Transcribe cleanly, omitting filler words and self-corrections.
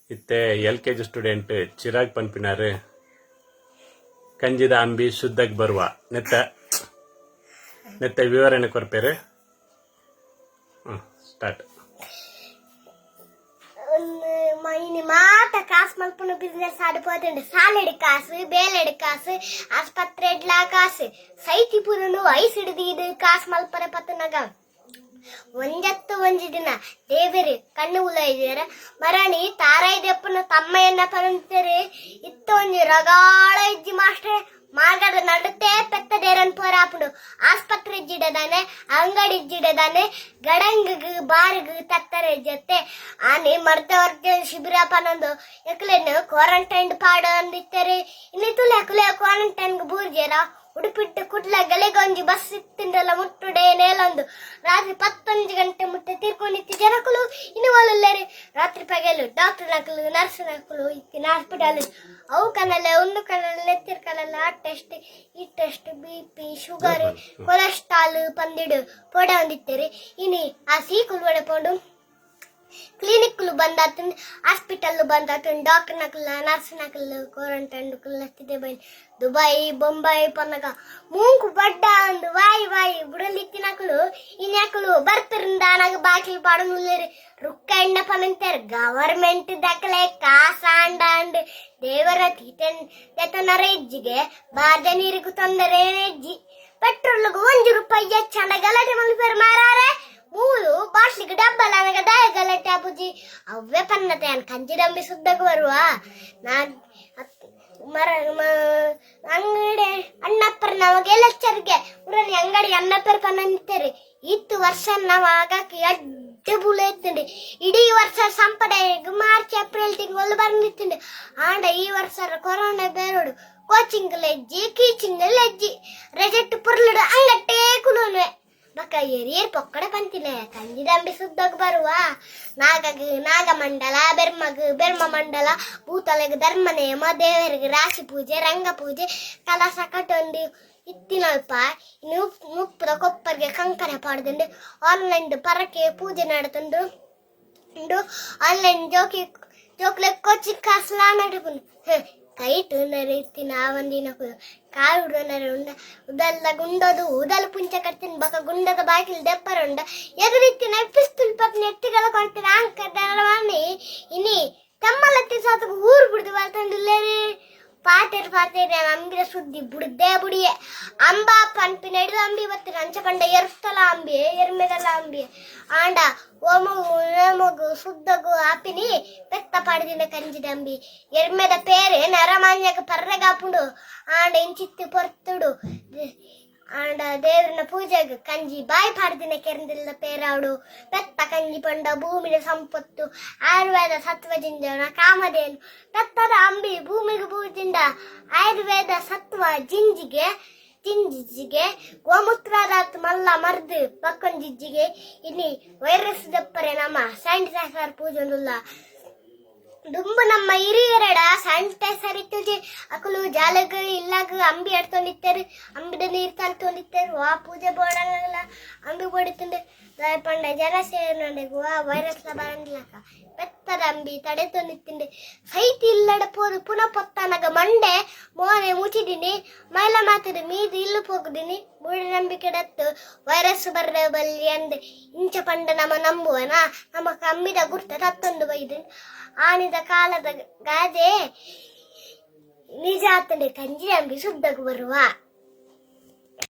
ಇತ್ತೆ LKG student Chirag ಪನ್ಪಿನಾರು ಕಂಜಿದ Ambi ಶುದ್ಧಗ್ ಬರುವ ನೆತ್ತ ವಿವರಣೆ ಕೊರ್ಪೇರು. ಸ್ಟಾರ್ಟ್. ಮಾತ ಕಾಸು ಮಲ್ಪನ ಬಿಸ್ನೆಸ್ ಆಡಿపోతుండే ಸಾಲೆಡ್ ಕಾಸು ಬೇಲೆಡ್ ಕಾಸು ಆಸ್ಪತ್ರೆ ಎಡ್ಲಾ ಕಾಸು ಸೈತಿ ಪುರನು ಐಸಿಡಿದು ಇದು ಕಾಸು ಮಲ್ಪನೆ ಪತ್ತನಾಗ ಒಂಜತ್ತು ದಿನ ದೇವರಿ ಕಣ್ಣು ಉಲಾಯಿದಾರ ಮರಣಿ ತಾರಾಯ್ದಪ್ಪನ ತಮ್ಮಯ್ಯನ ಪರಂತರೆ ಇತ್ತ ಒಂಜಿ ರಗಾಳ ಇಜ್ಜಿ ಮಾಸ್ಟ್ರೆ ಮಾಗದ ನಡುತ್ತೆ ಪೆತ್ತದೇರನ್ ಪೋರಾಪುಡು ಆಸ್ಪತ್ರೆ ಇಜ್ಜಿಡದಾನೆ ಅಂಗಡಿ ಇಜ್ಜಿಡದಾನೆ ಗಡಂಗ್ ಬಾರ್ಗ್ ತತ್ತರೆ ಜೊತೆ ಆನೆ ಮರ್ದ ಶಿಬಿರ ಪನೊಂದು ಎಕ್ಲೆನು ಕ್ವಾರಂಟೈನ್ ಪಾಡು ಅಂದಿತ್ತರೆ ಇನ್ನಿತುಲೆ ಕುಲೆ ಕ್ವಾರಂಟೈನ್ ಬೂರ್ಜೇರ ಉಡುಪಿಟ್ಟು ಕುಡ್ಲ ಗಲೆಗೊಂಜಿ ಬಸ್ ಇತ್ತಿಂದಲ್ಲ ಮುಟ್ಟುಡೆ ನೇಲೊಂದು ರಾತ್ರಿ 11 ಗಂಟೆ ಮುಟ್ಟೆ ತೀರ್ಕೊಂಡಿತ್ತು ಜನಕುಲು ಇನ್ನು ಒಳ್ಳೆರಿ ರಾತ್ರಿ ಪಗಲು ಡಾಕ್ಟರ್ ನಕಲು ನರ್ಸ್ ನಕಲು ಇತ್ತಿನ ಹಾಸ್ಪಿಟಲ್ ಅವು ಕನಲ್ಲ ಒಂದು ಕನಲ್ಲ ನೆತ್ತಿರ ಕನಲ್ಲ ಆ ಟೆಸ್ಟ್ ಈ ಟೆಸ್ಟ್ BP ಶುಗರ್ ಕೊಲೆಸ್ಟ್ರಾಲ್ ಪಂದಿಡು ಪೊಡ ಹೊಂದಿತ್ತೇರಿ ಇನ್ನು ಆ ಸೀಕುಲ್ ಒಡೆ ಪೋಡು ಕ್ಲಿನಿಕ್ ಬಂದಾತನ್ ಹಾಸ್ಪಿಟಲ್ ಬಂದಾತನ್ ಡಾಕ್ಟರ್ ನಕಲ್ಲ ನರ್ಸ್ ನಕಲ್ಲ ಕ್ವಾರಂಟೈನ್ ಕುಲ್ಲತ್ತಿದೆ ಬೈ ದುಬೈ ಬೊಂಬೈ ಪನ್ನಗ ಮೂಂಕು ಬಡ್ಡ ಅಂದು ವಾಯಿ ಬುಡಲಿತ್ತಿನಕಲು ಇನ್ಯಾಕಲು ಬರ್ತರಿಂದ ನನಗೆ ಬಾಕಿಲ್ ಪಾಡನುಲ್ಲೇರಿ ರುಕ್ಕ ಎಣ್ಣ ಪನಂತಾರೆ ಗವರ್ಮೆಂಟ್ ದಕ್ಕಲೆ ಕಾಸಾಂಡ ಅಂಡ್ ದೇವರ ತೆತನರ ಹೆಜ್ಜಿಗೆ ಬಾರ್ದ ನೀರಿಗೂ ತೊಂದರೆ ಹೆಜ್ಜಿ ಪೆಟ್ರೋಲ್ಗೂ ₹1 ಹೆಚ್ಚಂಡ ಗಲಾಟೆ ಮಲ್ಪೇರು ಮಾರಾರೆ ಮೂಲು ಬಾಟ್ಲಿಗೆ ಡಬ್ಬಲ ನನಗೆ ದಯ ಗಲಾಟೆ ಅಪ್ಪುಜಿ ಅವ್ವೇ ಪನ್ನತೆ ಅನ್ ಕಂಜಿರಂಬಿ ಸುದ್ದಕ್ಕೆ ಬರುವ ಅಂಗಡಿ ಅಣ್ಣಪ್ಪರ ನಮಗೆ ಲೆಕ್ಚರ್ಗೆ ಉರನಿ ಅಂಗಡಿ ಅಣ್ಣಪ್ಪರ ಪನ್ನ ನಿಂತೇರಿ ಇತ್ತು ವರ್ಷ ನಾವು ಆಗಾಕಿ ಅಡ್ಡ ಬುಳ ಎತ್ತಂಡಿ ಇಡೀ ವರ್ಷ ಸಂಪಡೆ ಮಾರ್ಚ್ ಏಪ್ರಿಲ್ ತಿಂಗಳು ಬಂದಿತ್ತಂಡಿ ಆಂಡ ಈ ವರ್ಷ ಕೊರೋನಾ ಬೇರೋಡು ಕೋಚಿಂಗ್ ಲೆಜ್ಜಿ ಕೀಚಿಂಗ್ ಲೆಜ್ಜಿ ರೆಜೆಕ್ಟ್ ಪುರ್ಲುಡು ಅಂಗಟ್ಟೇ ಕುಲುವೆ ಬಕ್ಕ ಏರಿಯರ್ ಪೊಕ್ಕಡೆ ಪಂತಿಲೆ ಕಂಜಿದಂಬಿ ಸುದ್ದಗ್ ಬರುವ ನಾಗಮಂಡಲ ಬೆರ್ಮ ಮಂಡಲ ಭೂತಲೆಗ್ ಧರ್ಮ ನೇಮ ದೇವರಿಗೆ ರಾಶಿ ಪೂಜೆ ರಂಗ ಪೂಜೆ ಕಲಸ ಕಟ್ಟೊಂದು ಇತ್ತಿನಲ್ಪ ಇನ್ನು ಮುಪ್ಪದ ಕೊಪ್ಪರಿಗೆ ಕಂಕರ ಪಾಡ್ದಂಡು ಆನ್ಲೈನ್ ಪರಕೆ ಪೂಜೆ ನಡತಂಡು ಆನ್ಲೈನ್ ಜೋಕ್ಲೆ ಕೋಚಿಂಗ್ ಕ್ಲಾಸ್ ನಡಪುಂಡು ಕೈಟು ನರಿತ್ತಿನ ಒಂದಿನ ಕಾಳು ಉಂಡ ಉದಲ್ಲ ಗುಂಡದು ಉದಲು ಪುಂಚ ಕಟ್ತೀನಿ ಬಕ ಗುಂಡದ ಬಾಕಿಲ್ ದೆಪ್ಪರ ಉಂಡ ಎದುರಿತ್ತಿನ ಪಿಸ್ತುಲ್ ಪಕ್ ನೆಟ್ಟಿಗಳ ಕೊಡ್ತೀನಿ ಅಂಕಿ ಇನ್ನಿ ತಮ್ಮಲತ್ತಿ ಸಾತకు ಊರು ಬಿಡ್ದು ಬರ್ತಂಡಿಲ್ಲೇರಿ ಪಾತೇರಿ ಅಂಬಿರ ಸುದ್ದಿ ಬುಡ್ದೇ ಬುಡಿಯೆ ಅಂಬ ಪನ್ಪಿನ ಹಿಡಿದು ಅಂಬಿ ಬತ್ತಿನ ಅಂಚ ಕಂಡ ಎರ್ತಲ ಅಂಬಿ ಎರ್ಮೆದಲ್ಲ ಅಂಬಿ ಆಂಡ ಓಮಗು ಸುದ್ದಗು ಆಪಿನಿ ಪೆತ್ತ ಪಾಡಿದಿನ ಕಂಜಿದ ಅಂಬಿ ಎರ್ಮೆದ ಪೇರೆ ನರಮಾನ್ಯಕ ಪರ್ರೆಗಾಪುಂಡು ಆಂಡ ಇಂಚಿತ್ತಿ ಪೊರ್ತುಡು ಆಂಡ ದೇವ್ರನ ಪೂಜೆಗೆ ಕಂಜಿ ಬಾಯಿ ಪಾಡ್ದಿನ ಕೆರೆದಿಲ್ಲ ಪೇರಾವಡು ಪೆತ್ತ ಕಂಜಿ ಪಂಡ ಭೂಮಿನ ಸಂಪತ್ತು ಆಯುರ್ವೇದ ಸತ್ವಜಿಂಜನ ಕಾಮಧೇನು ಪೆತ್ತದ ಅಂಬಿ ಭೂಮಿಗೆ ಪೂಜಿಂದ ಆಯುರ್ವೇದ ಸತ್ವ ಜಿಂಜಿಗೆ ಗೋಮೂತ್ರದ ಮಲ್ಲ ಮರ್ದು ಪಕ್ಕೊಂಜಿಜ್ಜಿಗೆ ಇನ್ನಿ ವೈರಸ್ ದಪ್ಪರೆ ನಮ್ಮ ಸ್ಯಾನಿಟೈಸರ್ ಪೂಜೆಂದುಲ್ಲ ದುಂಬು ನಮ್ಮ ಹಿರಿಯರಡ ಸ್ಯಾನಿಟೈಸರ್ ಇತ್ತು ಅಕಲು ಜಾಲಗ ಇಲ್ಲಾಗ ಅಂಬಿ ಎಡ್ತೊಂಡಿತ್ತೇರು ಅಂಬಿದ ನೀರು ತಲ್ತೊಂಡಿತ್ತೇರು ಆ ಪೂಜೆ ಬೋಡಲ್ಲ ಅಂಬಿ ಬೋಡಿತ್ತಂಡು ಪಂಡ ಜನ ಸೇರಿನಡೆಗು ಆ ವೈರಸ್ ಬರಂದಿಲ್ಲಕ ಪೆತ್ತದ ಅಂಬಿ ತಡೆ ತೊಂದಿತ್ತಂಡು ಸೈತಿ ಇಲ್ಲಡ ಪೋದು ಪುನಃ ಪೊತ್ತನಗ ಮಂಡೆ ಮೋನೆ ಮುಚಿದಿನಿ ಮೈಲ ಮಾತದ ಮೀದು ಇಲ್ಲು ಹೋಗುದಿನಿ ಮೂಢನಂಬಿಕೆ ಡತ್ತು ವೈರಸ್ ಬರ್ದ ಬಲ್ಲಿ ಅಂದೆ ಇಂಚ ಪಂಡ ನಮ್ಮ ನಂಬುವನ ನಮ್ಮ ಕಮ್ಮಿದ ಗುರ್ತ ತತ್ತೊಂದು ಬೈದು ಆನಿದ ಕಾಲದ ಗಾದೆ ನಿಜ ಆತಂಡೆ ಕಂಜಿ ಅಂಬಿ ಸುದ್ದಗು ಬರುವ